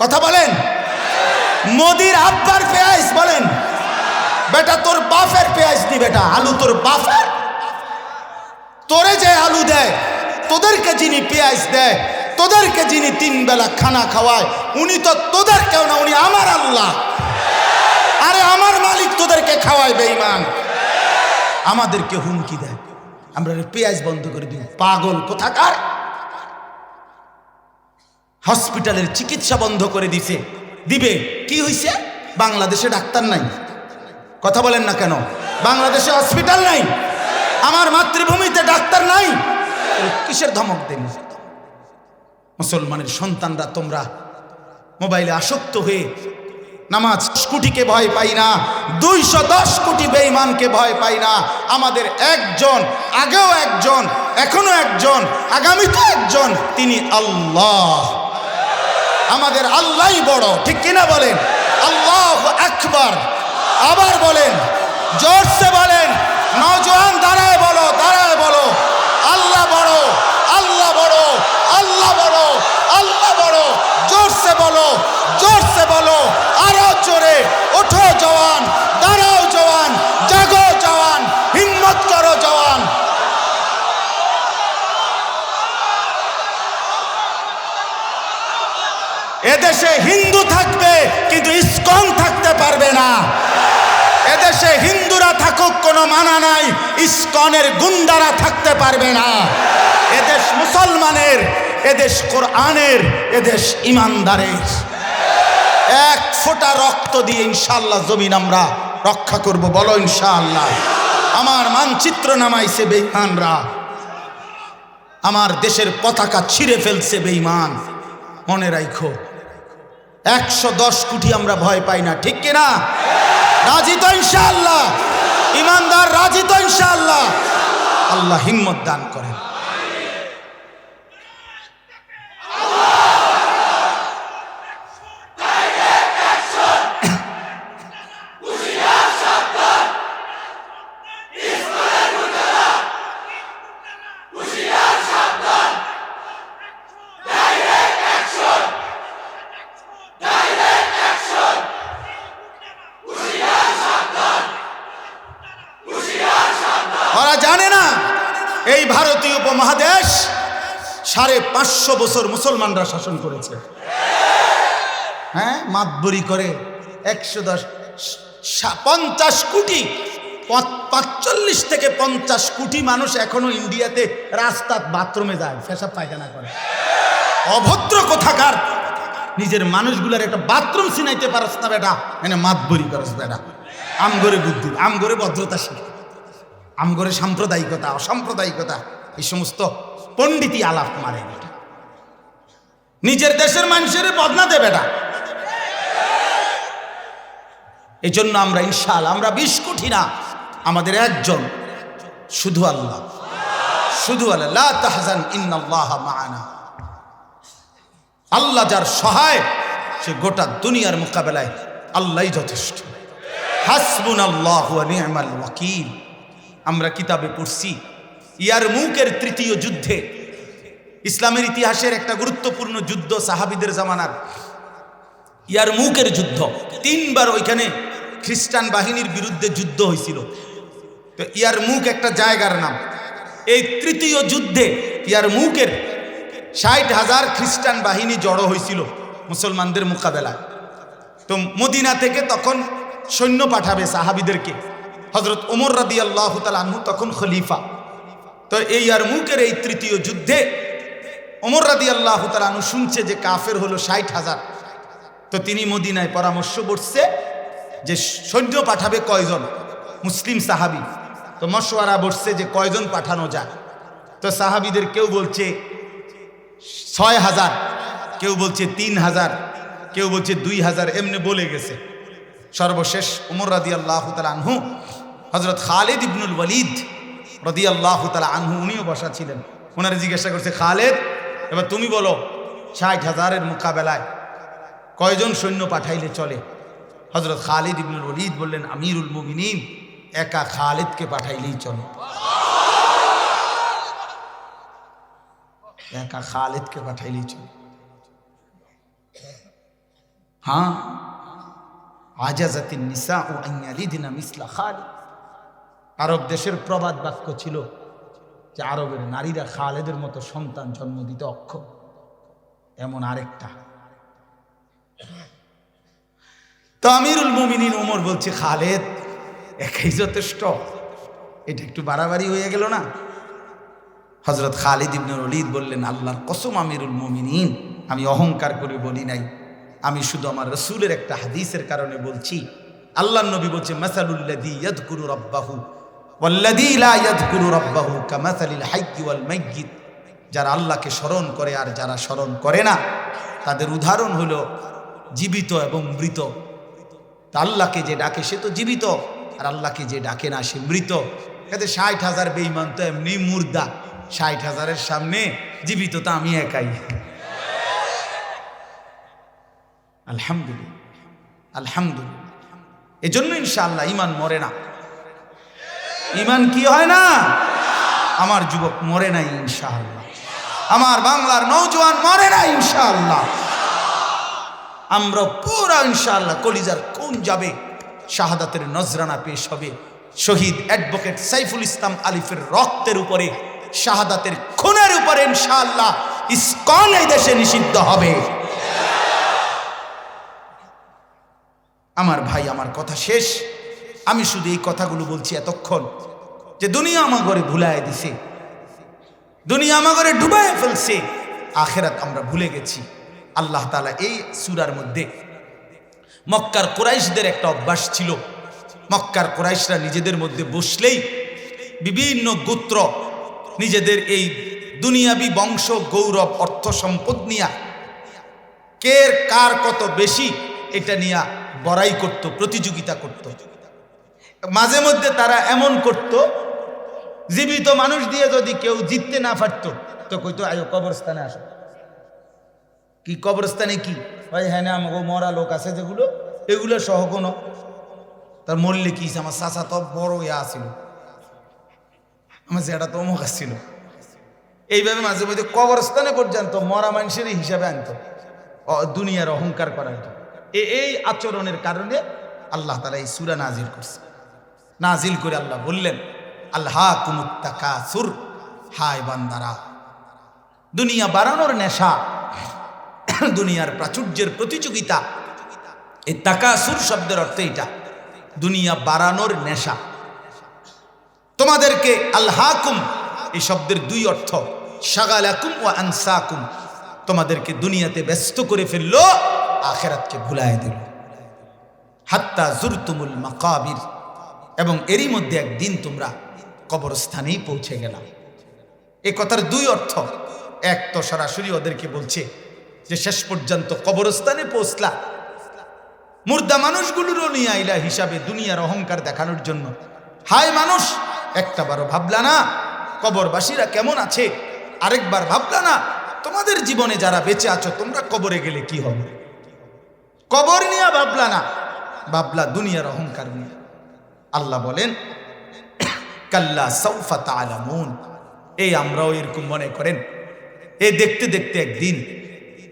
কথা বলেন, মোদির আব্বার পেঁয়াজ বলেন। বেটা তোর বাপের পেঁয়াজ দি, বেটা আলু তোর বাপের। তোরে যে আলু দেয়, তোদেরকে যিনি পেঁয়াজ দেয়, তোদেরকে যিনি 3 বেলা খানা খাওয়ায়, উনি তো তোদের কেউ না, উনি আমার আল্লাহ। আরে আমার মালিক তোদেরকে খাওয়ায় বেঈমান, আমাদেরকে হুমকি দেয় আমরা পেঁয়াজ বন্ধ করে দিব। পাগল কোথাকার! হসপিটালের চিকিৎসা বন্ধ করে দিছে, দিবে কি হইছে? বাংলাদেশে ডাক্তার নাই, কথা বলেন না কেন? বাংলাদেশে হসপিটাল নাই, আমার মাতৃভূমিতে ডাক্তার নাই, কিসের ধমক দেন? মুসলমানের সন্তানরা তোমরা মোবাইলে আসক্ত হয়ে নামাজ কোটিকে ভয় পাই না, 210 কোটি বেঈমানকে ভয় পাই না। আমাদের একজন, আগেও একজন, এখনো একজন, আগামীতে একজন, তিনি আল্লাহ। আমাদের আল্লাহই বড়, ঠিক কিনা বলেন? আল্লাহু আকবার। আবার বলেন, জোরসে বলেন, নওজোয়ান দাঁড়ায় বলো, দাঁড়ায় বলো, আল্লাহ বড়, আল্লাহ বড়, আল্লাহ বড়, আল্লাহ বড়। জোরসে বলো, জোরসে বলো, আরো জোরে। ওঠো জওয়ান, দাঁড়াও জওয়ান, জাগো জওয়ান, হিম্মত করো জওয়ান। এদেশে হিন্দু থাকবে কিন্তু ইসকন থাকতে পারবে না। এদেশে হিন্দুরা থাকুক কোনো মানা নাই, ইসকনের গুন্ডারা থাকতে পারবে না। এদেশ মুসলমানের, এদেশ কোরআনের, এদেশ ইমানদারের। এক ফোঁটা রক্ত দিয়ে ইনশাআল্লাহ জমিন আমরা রক্ষা করব, বলো ইনশাআল্লাহ। আমার মানচিত্র নামাইছে বেঈমানরা, আমার দেশের পতাকা ছিঁড়ে ফেলছে বেঈমান। মনে রাখো, 110 কোটি আমরা ভয় পাই না, ঠিক কিনা? রাজি তো ইনশাআল্লাহ? ইমানদার রাজি তো ইনশাআল্লাহ? আল্লাহ হিম্মত দান করেন। ওরা জানে না এই ভারতীয় উপমহাদেশ 550 বছর মুসলমানরা শাসন করেছে। হ্যাঁ, মাতবরি করে 110 50 কোটি, 45 থেকে 50 কোটি মানুষ এখনো ইন্ডিয়াতে রাস্তার বাথরুমে যায়, পেশাব পায়খানা করে। অভদ্র কোথাকার! নিজের মানুষগুলার একটা বাথরুম চিনাইতে পারস না বেটা, এনে মাতবরি করস বেটা। আমগরে বুদ্ধি, আমগরে ভদ্রতা শিখে, আমগরে সাম্প্রদায়িকতা, অসাম্প্রদায়িকতা, এই সমস্ত পণ্ডিতি আলাপ মারে বেটা। নিজের দেশের মানুষের বদনা দেবে বেটা। এই জন্য আমরা ইনশাআল্লাহ, আমরা 20 কোটি না, আমাদের একজন, শুধু আল্লাহ, শুধু আল্লাহ। লা তাহজান ইন্নাল্লাহা মা'ানা। আল্লাহ যার সহায়, সে গোটা দুনিয়ার মোকাবেলায় আল্লাহই যথেষ্ট। হাসবুনাল্লাহু ওয়া নি'মাল ওয়াকিল। আমরা কিতাবে পড়ছি, ইয়ারমুকের 3য় যুদ্ধে, ইসলামের ইতিহাসের একটা গুরুত্বপূর্ণ যুদ্ধ, সাহাবীদের জামানার ইয়ারমুকের যুদ্ধ। 3 বার ওইখানে খ্রিস্টান বাহিনীর বিরুদ্ধে যুদ্ধ হয়েছিল। তো ইয়ারমুক একটা জায়গার নাম। এই 3য় যুদ্ধে ইয়ারমুকের 60,000 খ্রিস্টান বাহিনী জড়ো হয়েছিল মুসলমানদের মোকাবেলায়। তো মদিনা থেকে তখন সৈন্য পাঠাবে সাহাবীদেরকে। হযরত ওমর রাদিয়াল্লাহু তাআলা আনহু তখন খলিফা। তো এই ইয়ারমুকের এই 3য় যুদ্ধে ওমর রাদিয়াল্লাহু তাআলা আনহু শুনছে যে কাফের হলো 60,000। তো তিনি মদিনায় পরামর্শ করছে যে সৈন্য পাঠাবে কয়জন? মুসলিম সাহাবী তো মশওয়ারা বসছে যে কয়জন পাঠানো যায়। তো সাহাবীদের কেউ বলছে 6,000, কেউ বলছে 3,000, কেউ বলছে 2,000, এমনি বলে গেছে। সর্বশেষ উমর রাদিয়াল্লাহু তাআলা আনহু, হযরত খালিদ ইবনুল ওয়ালিদ রাদিয়াল্লাহু তাআলা আনহু, উনিও বসা ছিলেন। ওনারা জিজ্ঞাসা করছে, খালেদ এবার তুমি বলো 60,000-এর মোকাবেলায় কয়জন সৈন্য পাঠাইলে চলে? হযরত খালিদ ইবনুল ওয়ালিদ বললেন, আমিরুল মুমিনিন, একা খালিদকে পাঠাইলেই চলে, একা খালিদকে পাঠাইলেই চলে। হ্যাঁ, আজাজাতিন নিসা ও আইয়ালিদিনা মিসলা খালিদ। আরব দেশের প্রবাদ বাক্য ছিল যে আরবের নারীরা খালেদের মতো সন্তান জন্ম দিতে অক্ষম। এমন আরেকটা। তো আমিরুল মুমিনিন ওমর বলছে, খালেদ একাই যথেষ্ট, এটা একটু বাড়াবাড়ি হয়ে গেল না? হযরত খালিদ ইবনুল ওয়ালিদ বললেন, আল্লাহর কসম আমিরুল মুমিনিন, আমি অহংকার করে বলি নাই, আমি শুধু আমার রাসূলের একটা হাদিসের কারণে বলছি। আল্লাহর নবী বলছে, মাসালুল্লাযী ইয়াযকুরু রাব্বাহু ওয়াল্লাযী লা ইয়াযকুরু রাব্বাহু কামাসালিল হাইয়্যি ওয়াল মাইয়্যিত। যারা আল্লাহকে স্মরণ করে আর যারা স্মরণ করে না, তাদের উদাহরণ হলো জীবিত এবং মৃত। তা আল্লাহকে যে ডাকে সে তো জীবিত, আর আল্লাহকে যে ডাকে না সে মৃত। এতে 60,000 বেঈমান তো এমনি মুর্দা, 60,000-এর সামনে জীবিত তো আমি একাই। আলহামদুলিল্লাহ, আলহামদুলিল্লাহ। এজন্য ইনশাআল্লাহ ঈমান মরে না। ঈমান কি হয় না? আমার যুবক মরে নাই ইনশাআল্লাহ, আমার বাংলার নওজোয়ান মরে নাই ইনশাআল্লাহ। আমরা পুরা ইনশাআল্লাহ কলিজার কোন যাবে, শাহাদাতের নজরানা পেশ হবে। শহীদ অ্যাডভোকেট সাইফুল ইসলাম আলিফের রক্তের উপরে, শাহাদাতের খুনের উপরে ইনশাআল্লাহ ইসকন এই দেশে নিষিদ্ধ হবে। আমার ভাই, আমার কথা শেষ। আমি শুধু এই কথাগুলো বলছি এতক্ষণ যে দুনিয়া আমার ঘরে ভুলায় দিছে, দুনিয়া আমার ঘরে ডুবায় ফেলছে, আখিরাত আমরা ভুলে গেছি। আল্লাহ তাআলা এই সূরার মধ্যে মক্কার কুরাইশদের একটা অভ্যাস ছিল। মক্কার কুরাইশরা নিজেদের মধ্যে বসলেই বিভিন্ন গোত্র নিজেদের এই দুনিয়াবি বংশ গৌরব অর্থ সম্পদ নিয়া কে কার কত বেশি এটা নিয়ে বড়াই করত, প্রতিযোগিতা করত। মাঝে মধ্যে তারা এমন করত, জীবিত মানুষ দিয়ে যদি কেউ জিততে না পারত তো কইতো, আয়ো কবরস্থানে আসো। কি কবরস্থানে? কি ভাই, হ্যাঁ না আমাকে মরা লোক আছে যেগুলো, এগুলো সহ কোনো তার মরলে কি, আমার চাচা তো বড় ইয়া আসছিল, আমার যেটা তো অমুক আসছিল। এইভাবে মাঝে মধ্যে কবরস্থানে পর্যন্ত মরা মানুষের হিসাবে আনতো, দুনিয়ার অহংকার করার জন্য। এই আচরণের কারণে আল্লাহ তাআলা এই সূরা নাজিল করছে। নাজিল করে আল্লাহ বললেন, আলহাকুমুত তাকাসুর, হায় বান্দারা, দুনিয়া বাড়ানোর নেশা, দুনিয়ার প্রাচুর্যের প্রতিযোগিতা। এই তাকাসুর শব্দের অর্থ এটা, দুনিয়া বাড়ানোর নেশা। তোমাদেরকে আলহাকুম এই শব্দের দুই অর্থ, শাগালাকুম ওয়া আনসাকুম, তোমাদেরকে দুনিয়াতে ব্যস্ত করে ফেললো, আখিরাতকে ভুলায় দিল। হাত্তা জুরতুমুল মাকাবির, এবং এরই মধ্যে একদিন তোমরা কবরস্থানেই পৌঁছে গেলাম। এ কথার দুই অর্থ। এক তো সরাসরি ওদেরকে বলছে যে শেষ পর্যন্ত কবরস্থানে পৌঁছলা, মুর্দা মানুষগুলোরও নিয়ে আইলা হিসাবে দুনিয়ার অহংকার দেখানোর জন্য। হায় মানুষ, একটাবারও ভাবলা না কবরবাসীরা কেমন আছে? আরেকবার ভাবলা না তোমাদের জীবনে যারা বেঁচে আছো তোমরা কবরে গেলে কি হবে? কবর নিয়ে ভাবলা না, ভাবলা দুনিয়ার অহংকার নিয়ে। আল্লাহ বলেন, কাল্লা সাউফা তা'লামুন, এই আমরাও এরকম মনে করেন, এই দেখতে দেখতে একদিন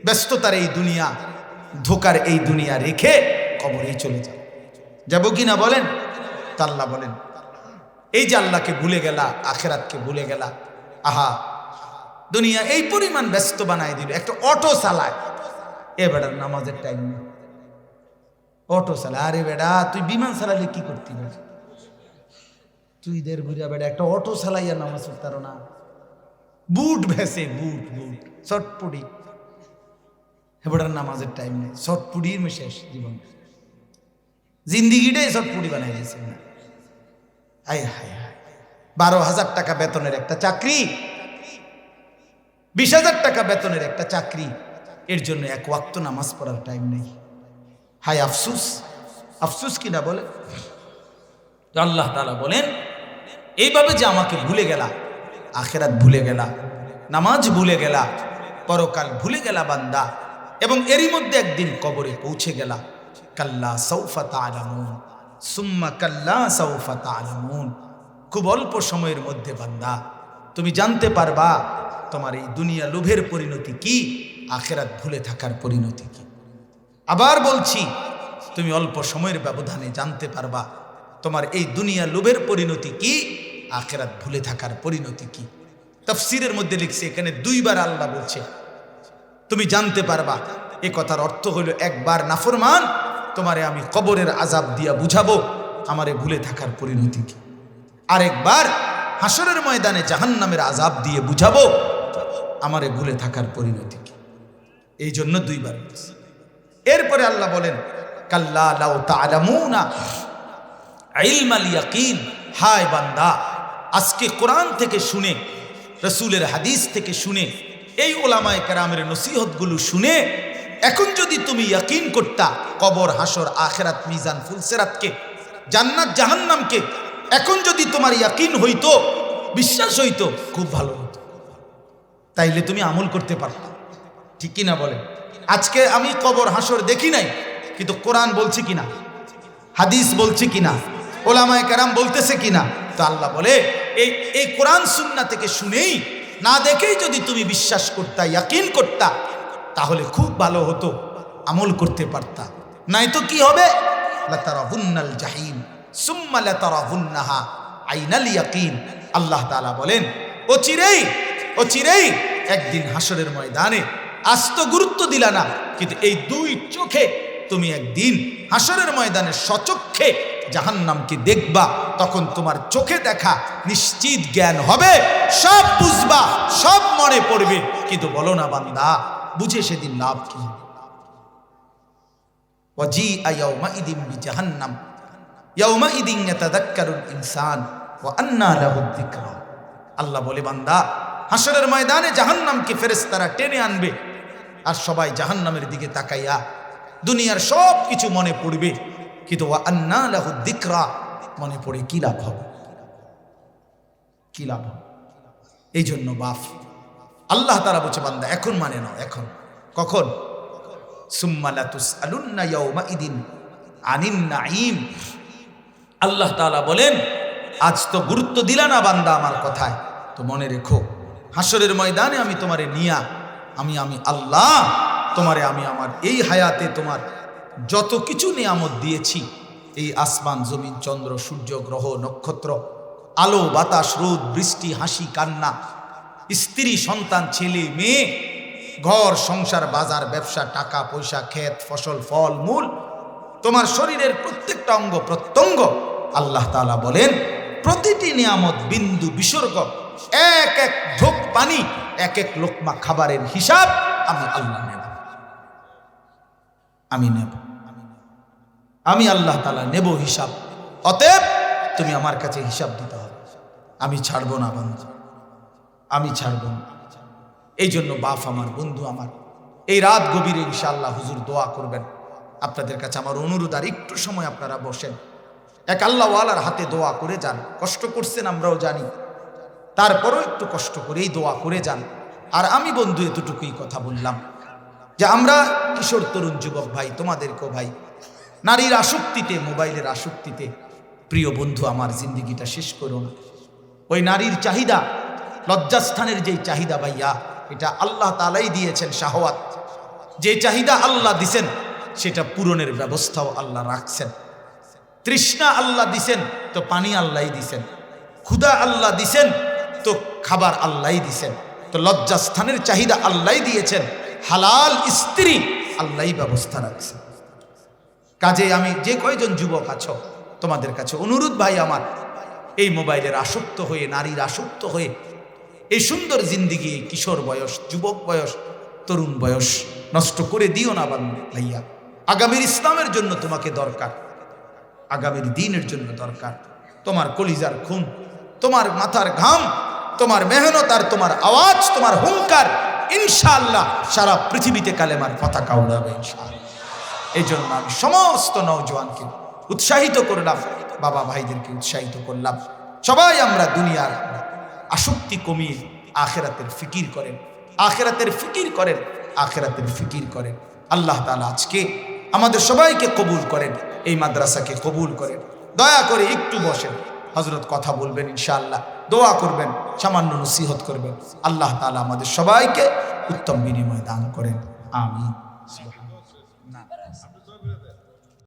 ব্যস্ততার এই দুনিয়া, ধোকার এই দুনিয়া রেখে কবরেই চলে যাবো কিনা বলেন? তা আল্লাহ বলেন, এই যে আল্লাহকে ভুলে গেলা, আখিরাতকে ভুলে গেলা, আহা দুনিয়া এই পরিমাণ ব্যস্ত বানায় দিল। একটা অটো চালায়, এ বেটার নামাজের টাইম নেই, অটো চালায়। আরে বেটা, তুই বিমান চালালে কি করতি? তুই দের বুঝা বেটা, একটা অটো চালাইয়া নামাজ পড়তারো না? বুট ভেসে, বুট বুট চটপুটি, এবারে নামাজের টাইম নেই, চটপুটির শেষ জীবন, জিন্দিগিটাই চটপুটি বানাই দিয়েছে না। হায় হায় হায়, 12,000 টাকা বেতনের একটা চাকরি, 20,000 টাকা বেতনের একটা চাকরি, এর জন্য এক ওয়াক্ত নামাজ পড়ার টাইম নেই। হায় আফসুস, আফসুস কিনা বলে। আল্লাহ তাআলা বলেন, এইভাবে যে আমাকে ভুলে গেলা, আখিরাত ভুলে গেলা, নামাজ ভুলে গেলা, পরকাল ভুলে গেলা বান্দা, এবং এরই মধ্যে একদিন কবরে পৌঁছে গেলা। কাল্লা সাউফা তা'লামুন সুম্মা কাল্লা সাউফা তা'লামুন। খুব অল্প সময়ের মধ্যে বান্দা তুমি জানতে পারবা তোমার এই দুনিয়া লোভের পরিণতি কি, আখিরাত ভুলে থাকার পরিণতি কি। আবার বলছি, তুমি অল্প সময়ের ব্যবধানে জানতে পারবা তোমার এই দুনিয়া লোভের পরিণতি কি, আখিরাত ভুলে থাকার পরিণতি কি। তাফসীরের মধ্যে লিখছে, এখানে 2 বার আল্লাহ বলছে তুমি জানতে পারবা। এ কথার অর্থ হলো, একবার নাফরমান তোমারে আমি কবরের আযাব দিয়া বুঝাবো আমারে ভুলে থাকার পরিণতি কি, আরেকবার হাসরের ময়দানে জাহান্নামের আযাব দিয়ে বুঝাবো আমারে ভুলে থাকার পরিণতি কি। এই জন্য 2 বার বলছে। এরপরে আল্লাহ বলেন, কাল্লা লাউ তা'লামুনা ইলমাল ইয়াকিন। হায় বান্দা, আজকে কোরআন থেকে শুনে, রাসূলের হাদিস থেকে শুনে, এই ওলামায়ে কেরামের নসিহতগুলো শুনে এখন যদি তুমি ইয়াকিন করতা কবর, হাসর, আখিরাত, মিজান, ফুলসিরাতকে, জান্নাত, জাহান্নামকে, এখন যদি তোমার ইয়াকিন হইতো, বিশ্বাস হইতো, খুব ভালো হতো। তাইলে তুমি আমল করতে পারতা। ঠিক কিনা বলেন? আজকে আমি কবর, হাসর দেখি নাই, কিন্তু কোরআন বলছে কিনা, হাদিস বলছে কিনা, ওলামায়ে কেরাম বলতেছে কিনা। তো আল্লাহ বলে, এই কোরআন সুন্নাহ থেকে শুনেই, না দেখেই যদি তুমি বিশ্বাস করতা, ইয়াকিন করতা, তাহলে খুব ভালো হতো, আমল করতে পারতা। নাই তো কি হবে? লাতারাউন্নাল জাহিম সুম্মা লাতারাউন্নাহা আইনাল ইয়াকিন। আল্লাহ তাআলা বলেন, অচিরেই একদিন হাসরের ময়দানে, আজ তো গুরুত্ব দিলা না, কিন্তু এই 2 চোখে তুমি একদিন হাসরের ময়দানে সচক্ষে জাহান্নামকে দেখবা। তখন তোমার চোখে দেখা নিশ্চিত জ্ঞান হবে, সব বুঝবা, সব মনে পড়বে। কিন্তু বলো না বান্দা, বুঝে সেদিন লাভ কি? ওয়াজিআ ইয়াউমাইদিন বিজাহান্নাম ইয়াউমাইদিন ইয়াতাযাক্কারুল ইনসান ওয়া আন্না লাহুদ যিকরা। আল্লাহ বলে, বান্দা, হাসরের ময়দানে জাহান্নামকে ফেরেশতারা টেনে আনবে, আর সবাই জাহান্নামের দিকে তাকাইয়া দুনিয়ার সব কিছু মনে পড়বে, কিন্তু ওয়া আন্না লাহুদ যিকরা, মনে পড়ে কি লাভ হবে? কি লাভ হবে? এই জন্য বাপ আল্লাহ তাআলা বলছে, বান্দা এখন মানে নাও। এখন কখন? সুম্মা লাতুসআলুন্না ইয়াউমাইদিন আনিন নাঈম। আল্লাহ তাআলা বলেন, আজ তো গুরুত্ব দিলা না বান্দা আমার কথায়, তো মনে রেখো হাসরের ময়দানে আমি তোমারে নিয়া, আমি আল্লাহ তোমারে আমি আমার এই হায়াতে তোমার যত কিছু নিয়ামত দিয়েছি, এই আসমান, জমিন, চন্দ্র, সূর্য, গ্রহ, নক্ষত্র, আলো, বাতাস, রোদ, বৃষ্টি, হাসি, কান্না, স্ত্রী, সন্তান, ছেলে, মেয়ে, ঘর, সংসার, বাজার, ব্যবসা, টাকা পয়সা, ক্ষেত, ফসল, ফল, মূল, তোমার শরীরের প্রত্যেকটা অঙ্গ প্রত্যঙ্গ, আল্লাহ তাআলা বলেন প্রতিটি নিয়ামত, বিন্দু বিসর্গ, এক এক ঢোক পানি, এক এক লোকমা খাবারের হিসাব আমি আল্লাহ নেব। আমি আল্লাহ তাআলা নেব হিসাব। অতএব তুমি আমার কাছে হিসাব দিতে হবে। আমি ছাড়বো না বান্দা, আমি ছাড়বো না। এই জন্য বাপ আমার, বন্ধু আমার, এই রাত গভীরে ইনশাআল্লাহ হুজুর দোয়া করবেন। আপনাদের কাছে আমার অনুরোধ, আর একটু সময় আপনারা বসেন, এক আল্লাহওয়ালার হাতে দোয়া করে যান। কষ্ট করছেন আমরাও জানি, তারপরও একটু কষ্ট করেই দোয়া করে যান। আর আমি বন্ধু এতটুকুই কথা বললাম যে আমরা কিশোর তরুণ যুবক ভাই, তোমাদেরকেও ভাই, নারীর আসক্তিতে, মোবাইলের আসক্তিতে প্রিয় বন্ধু আমার জিন্দিগিটা শেষ করো না। ওই নারীর চাহিদা, লজ্জাস্থানের যেই চাহিদা ভাইয়া, এটা আল্লাহ তাআলাই দিয়েছেন শাহওয়াত। যে চাহিদা আল্লাহ দিছেন সেটা পূরণের ব্যবস্থাও আল্লাহ রাখছেন। তৃষ্ণা আল্লাহ দিছেন তো পানি আল্লাহই দিছেন, ক্ষুধা আল্লাহ দিছেন তো খাবার আল্লাহই দিছেন। তো লজ্জাস্থানের চাহিদা আল্লাহই দিয়েছেন, হালাল স্ত্রী আল্লাহই ব্যবস্থা রাখছেন। কাজে আমি যে কয়জন যুবক আছো তোমাদের কাছে অনুরোধ ভাই আমার, এই মোবাইলের আসক্ত হয়ে, নারীর আসক্ত হয়ে এই সুন্দর জিন্দিগি, এই কিশোর বয়স, যুবক বয়স, তরুণ বয়স নষ্ট করে দিও না ভাইয়া। আগামীর ইসলামের জন্য তোমাকে দরকার, আগামীর দিনের জন্য দরকার। তোমার কলিজার খুন, তোমার মাথার ঘাম, তোমার মেহনত আর তোমার আওয়াজ, তোমার হুঙ্কার ইনশাআল্লাহ সারা পৃথিবীতে কালেমার পতাকা উড়াবে ইনশাআল্লাহ। এই জন্য আমি সমস্ত নওজোয়ানকে উৎসাহিত করলাম, বাবা ভাইদেরকে উৎসাহিত করলাম, সবাই আমরা দুনিয়ার আসক্তি কমিয়ে আখেরাতের ফিকির করেন, আখেরাতের ফিকির করেন, আখেরাতের ফিকির করেন। আল্লাহ তাআলা আজকে আমাদের সবাইকে কবুল করেন, এই মাদ্রাসাকে কবুল করেন। দয়া করে একটু বসেন, হযরত কথা বলবেন ইনশাআল্লাহ, দোয়া করবেন, সামান্য নসিহত করবেন। আল্লাহ তাআলা আমাদের সবাইকে উত্তম বিনিময় দান করেন। আমিন।